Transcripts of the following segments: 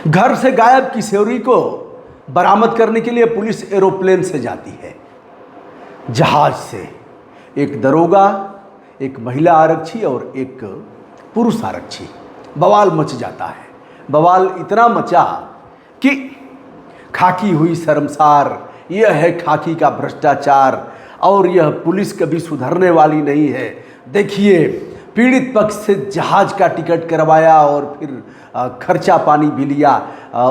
घर से गायब किशोरी को बरामद करने के लिए पुलिस एरोप्लेन से जाती है, जहाज से। एक दरोगा, एक महिला आरक्षी और एक पुरुष आरक्षी। बवाल मच जाता है। बवाल इतना मचा कि खाकी हुई शर्मसार, यह है खाकी का भ्रष्टाचार और यह पुलिस कभी सुधरने वाली नहीं है। देखिए, पीड़ित पक्ष से जहाज का टिकट करवाया और फिर खर्चा पानी भी लिया,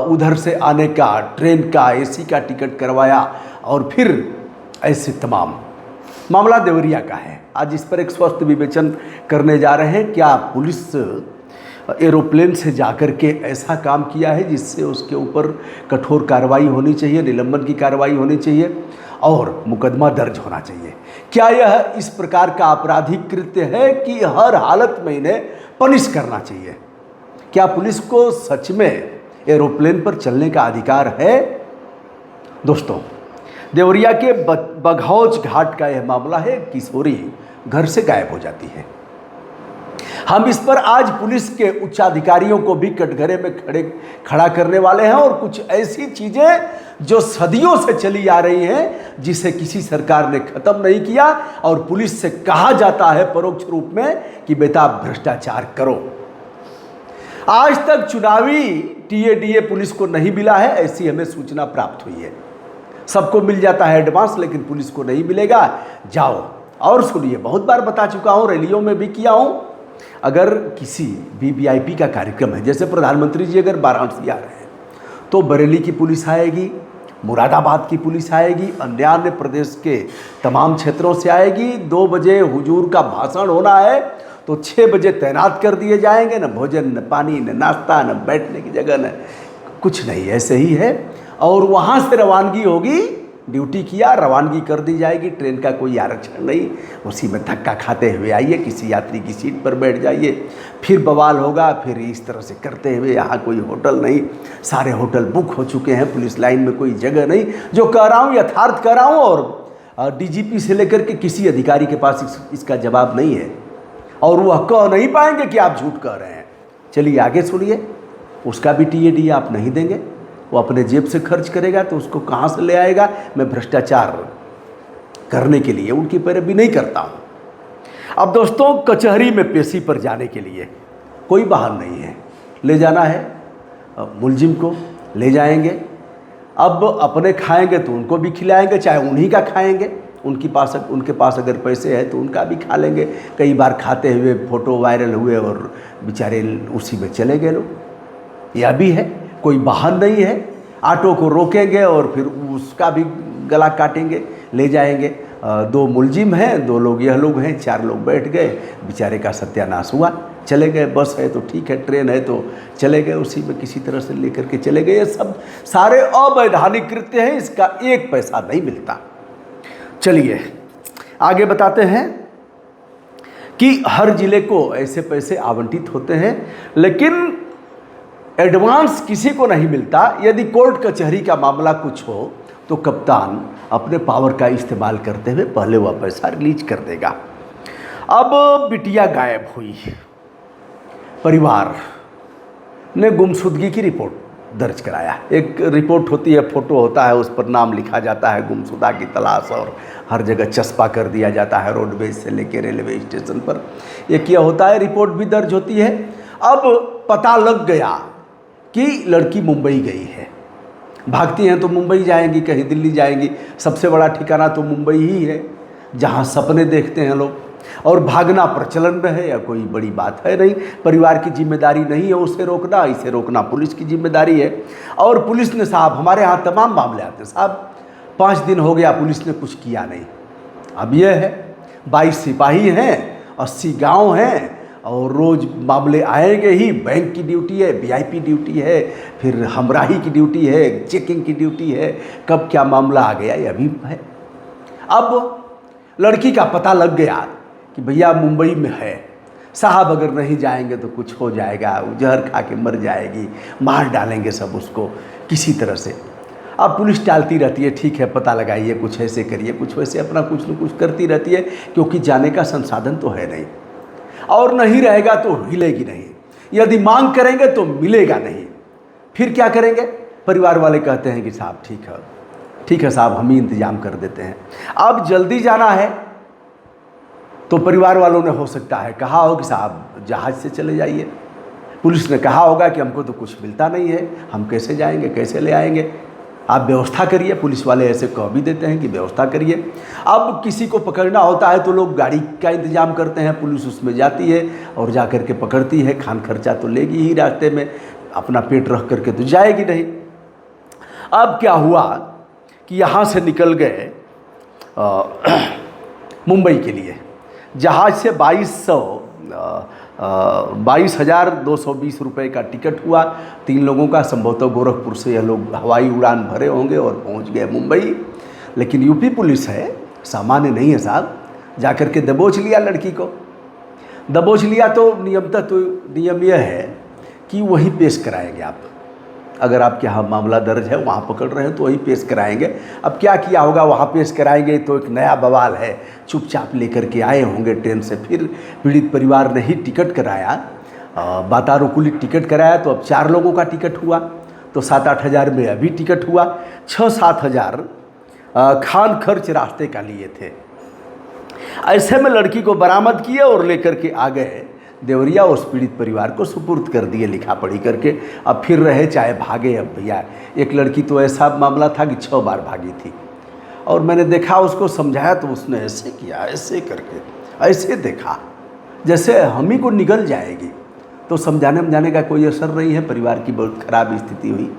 उधर से आने का, ट्रेन का, एसी का टिकट करवाया और फिर ऐसे तमाम। मामला देवरिया का है। आज इस पर एक स्वस्थ विवेचन करने जा रहे हैं। क्या पुलिस एरोप्लेन से जाकर के ऐसा काम किया है जिससे उसके ऊपर कठोर कार्रवाई होनी चाहिए, निलंबन की कार्रवाई होनी चाहिए और मुकदमा दर्ज होना चाहिए? क्या यह इस प्रकार का आपराधिक कृत्य है कि हर हालत में इन्हें पनिश करना चाहिए? क्या पुलिस को सच में एरोप्लेन पर चलने का अधिकार है? दोस्तों, देवरिया के बघौच घाट का यह मामला है। किशोरी घर से गायब हो जाती है। हम इस पर आज पुलिस के उच्चाधिकारियों को भी कटघरे में खड़ा करने वाले हैं और कुछ ऐसी चीजें जो सदियों से चली आ रही हैं, जिसे किसी सरकार ने खत्म नहीं किया और पुलिस से कहा जाता है परोक्ष रूप में कि बेटा भ्रष्टाचार करो। आज तक चुनावी टीएडीए पुलिस को नहीं मिला है, ऐसी हमें सूचना प्राप्त हुई है। सबको मिल जाता है एडवांस, लेकिन पुलिस को नहीं मिलेगा। जाओ और सुनिए, बहुत बार बता चुका हूं, रैलियों में भी किया हूं। अगर किसी वीवीआईपी का कार्यक्रम है, जैसे प्रधानमंत्री जी अगर वाराणसी आ रहे हैं, तो बरेली की पुलिस आएगी, मुरादाबाद की पुलिस आएगी, अन्य प्रदेश के तमाम क्षेत्रों से आएगी। 2 बजे हुजूर का भाषण होना है तो 6 बजे तैनात कर दिए जाएंगे। न भोजन, न पानी, न नाश्ता, न बैठने की जगह, न कुछ नहीं, ऐसे ही है। और वहाँ से रवानगी होगी, ड्यूटी किया, रवानगी कर दी जाएगी। ट्रेन का कोई आरक्षण नहीं, उसी में धक्का खाते हुए आइए, किसी यात्री की सीट पर बैठ जाइए। फिर बवाल होगा, फिर इस तरह से करते हुए। यहाँ कोई होटल नहीं, सारे होटल बुक हो चुके हैं, पुलिस लाइन में कोई जगह नहीं। जो कह रहा हूँ यथार्थ कह रहा हूँ, और डीजीपी से लेकर के किसी अधिकारी के पास इसका जवाब नहीं है और वह कह नहीं पाएंगे कि आप झूठ कह रहे हैं। चलिए आगे सुनिए। उसका भी टीएडी आप नहीं देंगे, वो अपने जेब से खर्च करेगा तो उसको कहाँ से ले आएगा? मैं भ्रष्टाचार करने के लिए उनकी पैरवी नहीं करता हूँ। अब दोस्तों, कचहरी में पेशी पर जाने के लिए कोई वाहन नहीं है, ले जाना है मुलजिम को, ले जाएंगे। अब अपने खाएंगे तो उनको भी खिलाएंगे, चाहे उन्हीं का खाएंगे। उनके पास अगर पैसे हैं तो उनका भी खा लेंगे। कई बार खाते हुए फोटो वायरल हुए और बेचारे उसी में चले गए लोग। यह भी है, कोई वाहन नहीं है, ऑटो को रोकेंगे और फिर उसका भी गला काटेंगे, ले जाएंगे। 2 मुलजिम हैं, 2 लोग यह लोग हैं, 4 लोग बैठ गए, बेचारे का सत्यानाश हुआ, चले गए। बस है तो ठीक है, ट्रेन है तो चले गए, उसी में किसी तरह से लेकर के चले गए। ये सब सारे अवैधानिक कृत्य हैं, इसका 1 पैसा नहीं मिलता। चलिए आगे बताते हैं कि हर जिले को ऐसे पैसे आवंटित होते हैं, लेकिन एडवांस किसी को नहीं मिलता। यदि कोर्ट कचहरी का मामला कुछ हो तो कप्तान अपने पावर का इस्तेमाल करते हुए पहले वह पैसा रिलीज कर देगा। अब बिटिया गायब हुई, परिवार ने गुमशुदगी की रिपोर्ट दर्ज कराया। एक रिपोर्ट होती है, फोटो होता है, उस पर नाम लिखा जाता है, गुमशुदा की तलाश, और हर जगह चस्पा कर दिया जाता है, रोडवेज से लेकर रेलवे स्टेशन पर ये किया होता है। रिपोर्ट भी दर्ज होती है। अब पता लग गया कि लड़की मुंबई गई है। भागती हैं तो मुंबई जाएंगी, कहीं दिल्ली जाएंगी। सबसे बड़ा ठिकाना तो मुंबई ही है, जहाँ सपने देखते हैं लोग। और भागना प्रचलन में है या कोई बड़ी बात है नहीं। परिवार की जिम्मेदारी नहीं है उसे रोकना, इसे रोकना पुलिस की जिम्मेदारी है। और पुलिस ने, साहब हमारे यहाँ तमाम मामले आते हैं, साहब 5 दिन हो गया पुलिस ने कुछ किया नहीं। अब यह है 22 सिपाही हैं, 80 गाँव हैं और रोज़ मामले आएंगे ही। बैंक की ड्यूटी है, वीआईपी ड्यूटी है, फिर हमराही की ड्यूटी है, चेकिंग की ड्यूटी है, कब क्या मामला आ गया ये अभी है। अब लड़की का पता लग गया कि भैया मुंबई में है, साहब अगर नहीं जाएंगे तो कुछ हो जाएगा, वो जहर खा के मर जाएगी, मार डालेंगे सब उसको किसी तरह से। अब पुलिस टालती रहती है, ठीक है पता लगाइए, कुछ ऐसे करिए, कुछ वैसे, अपना कुछ न कुछ करती रहती है, क्योंकि जाने का संसाधन तो है नहीं और नहीं रहेगा तो हिलेगी नहीं। यदि मांग करेंगे तो मिलेगा नहीं। फिर क्या करेंगे? परिवार वाले कहते हैं कि साहब ठीक है साहब, हम ही इंतजाम कर देते हैं। अब जल्दी जाना है तो परिवार वालों ने हो सकता है कहा हो कि साहब जहाज़ से चले जाइए। पुलिस ने कहा होगा कि हमको तो कुछ मिलता नहीं है, हम कैसे जाएंगे, कैसे ले आएंगे, आप व्यवस्था करिए। पुलिस वाले ऐसे कह भी देते हैं कि व्यवस्था करिए। अब किसी को पकड़ना होता है तो लोग गाड़ी का इंतजाम करते हैं, पुलिस उसमें जाती है और जा कर के पकड़ती है। खान खर्चा तो लेगी ही, रास्ते में अपना पेट रख करके तो जाएगी नहीं। अब क्या हुआ कि यहाँ से निकल गए मुंबई के लिए। जहाज़ से 22,220 रुपये का टिकट हुआ 3 लोगों का। संभवतः गोरखपुर से यह लोग हवाई उड़ान भरे होंगे और पहुंच गए मुंबई। लेकिन यूपी पुलिस है, सामान्य नहीं है साहब, जाकर के दबोच लिया लड़की को। दबोच लिया तो नियमतः तो नियम यह है कि वही पेश कराएंगे आप। अगर आपके यहाँ मामला दर्ज है, वहाँ पकड़ रहे हैं तो वही पेश कराएंगे। अब क्या किया होगा, वहाँ पेश कराएंगे तो एक नया बवाल है। चुपचाप लेकर के आए होंगे ट्रेन से। फिर पीड़ित परिवार ने ही टिकट कराया, वातानुकूलित टिकट कराया, तो अब 4 लोगों का टिकट हुआ, तो 7-8 हज़ार में अभी टिकट हुआ। 6-7 हज़ार खान खर्च रास्ते का लिए थे। ऐसे में लड़की को बरामद किए और लेकर के आ गए देवरिया। उस पीड़ित परिवार को सुपुर्द कर दिए लिखा पढ़ी करके। अब फिर रहे चाहे भागे। अब भैया एक लड़की तो ऐसा मामला था कि 6 बार भागी थी, और मैंने देखा उसको समझाया तो उसने ऐसे किया, ऐसे करके ऐसे देखा जैसे हम ही को निगल जाएगी। तो समझाने का कोई असर नहीं है। परिवार की बहुत खराब स्थिति हुई।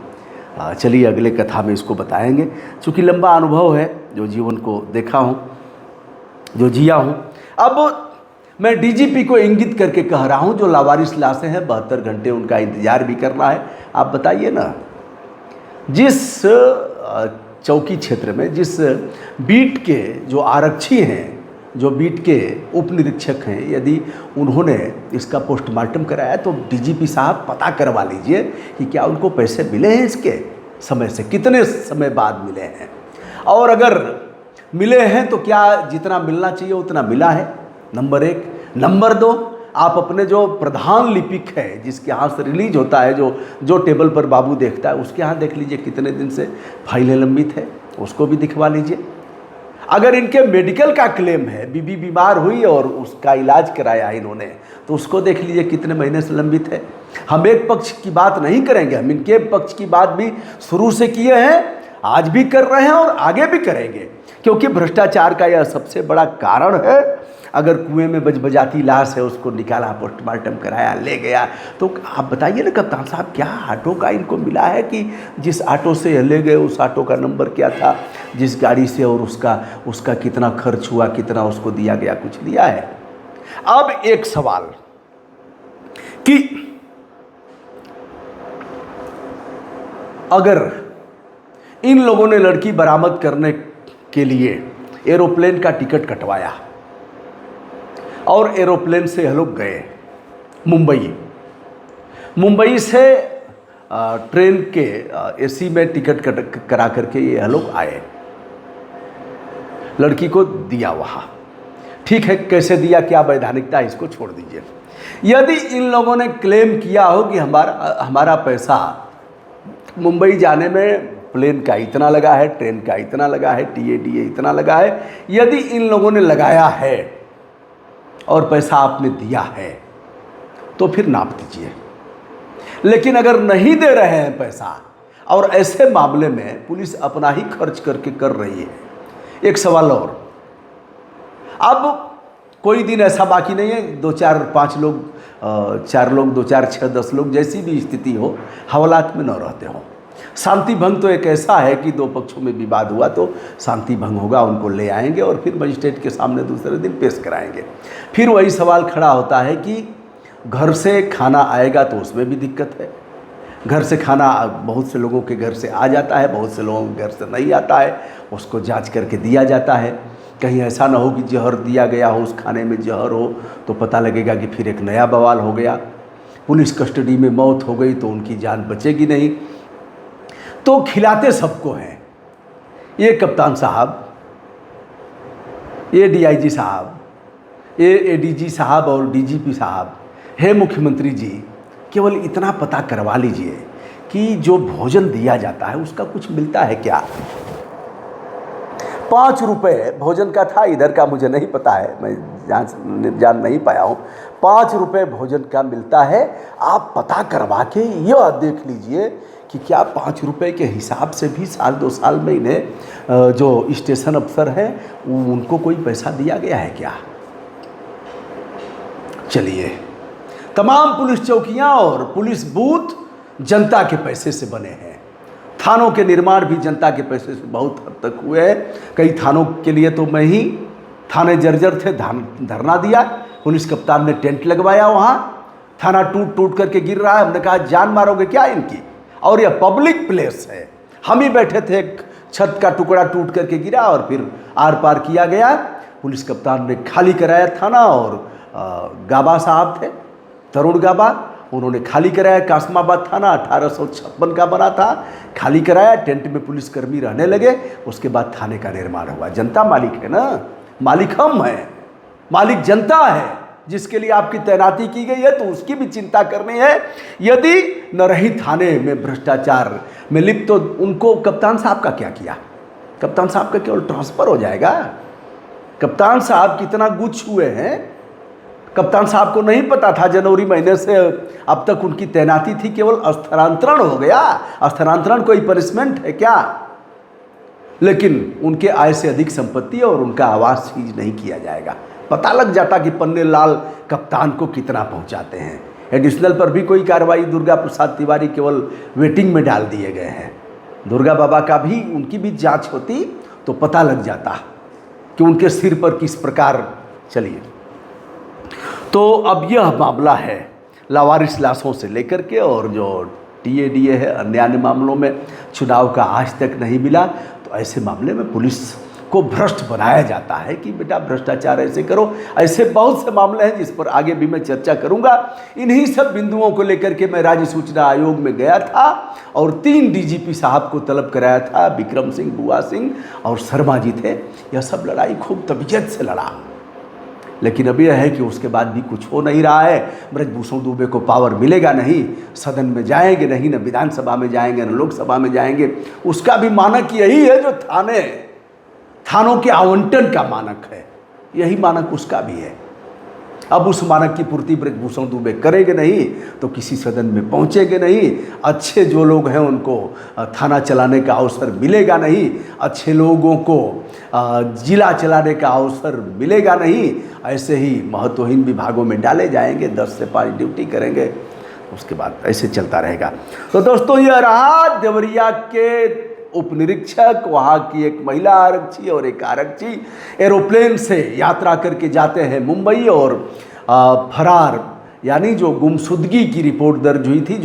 चलिए अगले कथा में इसको बताएंगे। चूँकि लंबा अनुभव है, जो जीवन को देखा हूँ, जो जिया हूँ। अब मैं डीजीपी को इंगित करके कह रहा हूं, जो लावारिस लाशें हैं 72 घंटे उनका इंतजार भी करना है। आप बताइए ना, जिस चौकी क्षेत्र में, जिस बीट के जो आरक्षी हैं, जो बीट के उप निरीक्षक हैं, यदि उन्होंने इसका पोस्टमार्टम कराया तो डीजीपी साहब पता करवा लीजिए कि क्या उनको पैसे मिले हैं इसके समय से, कितने समय बाद मिले हैं, और अगर मिले हैं तो क्या जितना मिलना चाहिए उतना मिला है। नंबर 1। नंबर 2, आप अपने जो प्रधान लिपिक है, जिसके यहाँ से रिलीज होता है, जो टेबल पर बाबू देखता है, उसके यहाँ देख लीजिए कितने दिन से फाइलें लंबित है, उसको भी दिखवा लीजिए। अगर इनके मेडिकल का क्लेम है, बीबी बीमार हुई और उसका इलाज कराया इन्होंने, तो उसको देख लीजिए कितने महीने से लंबित है। हम एक पक्ष की बात नहीं करेंगे, हम इनके पक्ष की बात भी शुरू से किए हैं, आज भी कर रहे हैं और आगे भी करेंगे, क्योंकि भ्रष्टाचार का यह सबसे बड़ा कारण है। अगर कुएं में बजबजाती लाश है, उसको निकाला, पोस्टमार्टम कराया, ले गया, तो आप बताइए ना कप्तान साहब, क्या ऑटो का इनको मिला है कि जिस ऑटो से ले गए उस ऑटो का नंबर क्या था, जिस गाड़ी से, और उसका कितना खर्च हुआ, कितना उसको दिया गया, कुछ दिया है। अब एक सवाल कि अगर इन लोगों ने लड़की बरामद करने के लिए एरोप्लेन का टिकट कटवाया और एरोप्लेन से यह लोग गए मुंबई से ट्रेन के एसी में टिकट करा करके ये लोग आए, लड़की को दिया वहाँ, ठीक है, कैसे दिया, क्या वैधानिकता, इसको छोड़ दीजिए। यदि इन लोगों ने क्लेम किया हो कि हमारा पैसा मुंबई जाने में प्लेन का इतना लगा है, ट्रेन का इतना लगा है, टीए इतना लगा है, यदि इन लोगों ने लगाया है और पैसा आपने दिया है तो फिर नाप दीजिए। लेकिन अगर नहीं दे रहे हैं पैसा और ऐसे मामले में पुलिस अपना ही खर्च करके कर रही है, एक सवाल और, अब कोई दिन ऐसा बाकी नहीं है 2 4 5 लोग 4 लोग 2 4 6 10 लोग जैसी भी स्थिति हो हवालात में न रहते हों। शांति भंग तो एक ऐसा है कि 2 पक्षों में विवाद हुआ तो शांति भंग होगा, उनको ले आएंगे और फिर मजिस्ट्रेट के सामने दूसरे दिन पेश कराएंगे। फिर वही सवाल खड़ा होता है कि घर से खाना आएगा तो उसमें भी दिक्कत है। घर से खाना बहुत से लोगों के घर से आ जाता है, बहुत से लोगों के घर से नहीं आता है, उसको जांच करके दिया जाता है। कहीं ऐसा ना हो कि जहर दिया गया हो, उस खाने में जहर हो तो पता लगेगा कि फिर एक नया बवाल हो गया, पुलिस कस्टडी में मौत हो गई तो उनकी जान बचेगी नहीं। तो खिलाते सबको हैं, ये कप्तान साहब, ये डीआईजी साहब, ये एडीजी साहब और डीजीपी साहब, हे मुख्यमंत्री जी, केवल इतना पता करवा लीजिए कि जो भोजन दिया जाता है उसका कुछ मिलता है क्या? 5 रुपये भोजन का था, इधर का मुझे नहीं पता है, मैं जान नहीं पाया हूँ। 5 रुपये भोजन का मिलता है। आप पता करवा के यह देख लीजिए कि क्या 5 रुपये के हिसाब से भी साल 2 साल में इन्हें जो स्टेशन अफसर हैं उनको कोई पैसा दिया गया है क्या? चलिए, तमाम पुलिस चौकियां और पुलिस बूथ जनता के पैसे से बने हैं। थानों के निर्माण भी जनता के पैसे से बहुत हद तक हुए हैं। कई थानों के लिए तो मैं ही, थाने जर्जर थे, धरना दिया, पुलिस कप्तान ने टेंट लगवाया, वहाँ थाना टूट टूट करके गिर रहा है। हमने कहा जान मारोगे क्या इनकी? और यह पब्लिक प्लेस है। हम ही बैठे थे, एक छत का टुकड़ा टूट करके गिरा और फिर आर पार किया गया। पुलिस कप्तान ने खाली कराया थाना, और गाबा साहब थे, तरुण गाबा, उन्होंने खाली कराया। कासमाबाद थाना 1856 का बना था, खाली कराया, टेंट में पुलिसकर्मी रहने लगे। उसके बाद थाने का निर्माण हुआ। जनता मालिक है ना, मालिक हम हैं, मालिक जनता है, जिसके लिए आपकी तैनाती की गई है, तो उसकी भी चिंता करनी है। यदि न रही थाने में भ्रष्टाचार में लिप्त, तो उनको कप्तान साहब का क्या किया? कप्तान साहब का केवल ट्रांसफर हो जाएगा। कप्तान साहब कितना गुच्छ हुए हैं, कप्तान साहब को नहीं पता था जनवरी महीने से अब तक उनकी तैनाती थी, केवल स्थानांतरण हो गया। स्थानांतरण कोई पनिशमेंट है क्या? लेकिन उनके आय से अधिक संपत्ति और उनका आवास सीज नहीं किया जाएगा। पता लग जाता कि पन्ने लाल कप्तान को कितना पहुंचाते हैं। एडिशनल पर भी कोई कार्रवाई, दुर्गा प्रसाद तिवारी केवल वेटिंग में डाल दिए गए हैं। दुर्गा बाबा का भी, उनकी भी जांच होती तो पता लग जाता कि उनके सिर पर किस प्रकार। चलिए, तो अब यह मामला है लावारिस लाशों से लेकर के, और जो टीएडीए है, अन्य मामलों में चुनाव का आज तक नहीं मिला। तो ऐसे मामले में पुलिस को भ्रष्ट बनाया जाता है कि बेटा भ्रष्टाचार ऐसे करो। ऐसे बहुत से मामले हैं जिस पर आगे भी मैं चर्चा करूंगा। इन्हीं सब बिंदुओं को लेकर के मैं राज्य सूचना आयोग में गया था और 3 डीजीपी साहब को तलब कराया था। विक्रम सिंह, बुआ सिंह और शर्मा जी थे। यह सब लड़ाई खूब तबीयत से लड़ा, लेकिन अब यह है कि उसके बाद भी कुछ हो नहीं रहा है। ब्रजभूषण दुबे को पावर मिलेगा नहीं, सदन में जाएंगे नहीं, न विधानसभा में जाएंगे, न लोकसभा में जाएंगे। उसका भी मानक यही है जो थानों के आवंटन का मानक है, यही मानक उसका भी है। अब उस मानक की पूर्ति ब्रजभूषण दुबे करेंगे नहीं तो किसी सदन में पहुंचेंगे नहीं। अच्छे जो लोग हैं उनको थाना चलाने का अवसर मिलेगा नहीं, अच्छे लोगों को जिला चलाने का अवसर मिलेगा नहीं। ऐसे ही महत्वहीन विभागों में डाले जाएंगे, 10 से 5 ड्यूटी करेंगे, उसके बाद ऐसे चलता रहेगा। तो दोस्तों, यह रहा देवरिया के उपनिरीक्षक, वहाँ की एक महिला आरक्षी और एक आरक्षी एरोप्लेन से यात्रा करके जाते हैं मुंबई, और फरार यानी जो गुमशुदगी की रिपोर्ट दर्ज हुई थी,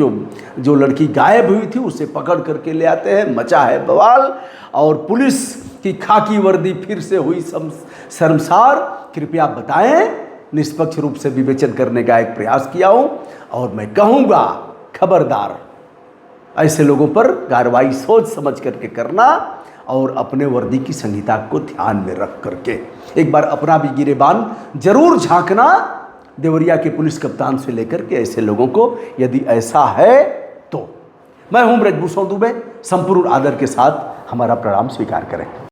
जो लड़की गायब हुई थी, उसे पकड़ करके ले आते हैं। मचा है बवाल, और पुलिस की खाकी वर्दी फिर से हुई शर्मसार। कृपया बताएं, निष्पक्ष रूप से विवेचन करने का एक प्रयास किया हूँ, और मैं कहूँगा खबरदार, ऐसे लोगों पर कार्रवाई सोच समझ करके करना, और अपने वर्दी की संहिता को ध्यान में रख करके एक बार अपना भी गिरेबान जरूर झांकना, देवरिया के पुलिस कप्तान से लेकर के ऐसे लोगों को, यदि ऐसा है तो। मैं हूं ब्रजभूषण दुबे, संपूर्ण आदर के साथ हमारा प्रणाम स्वीकार करें।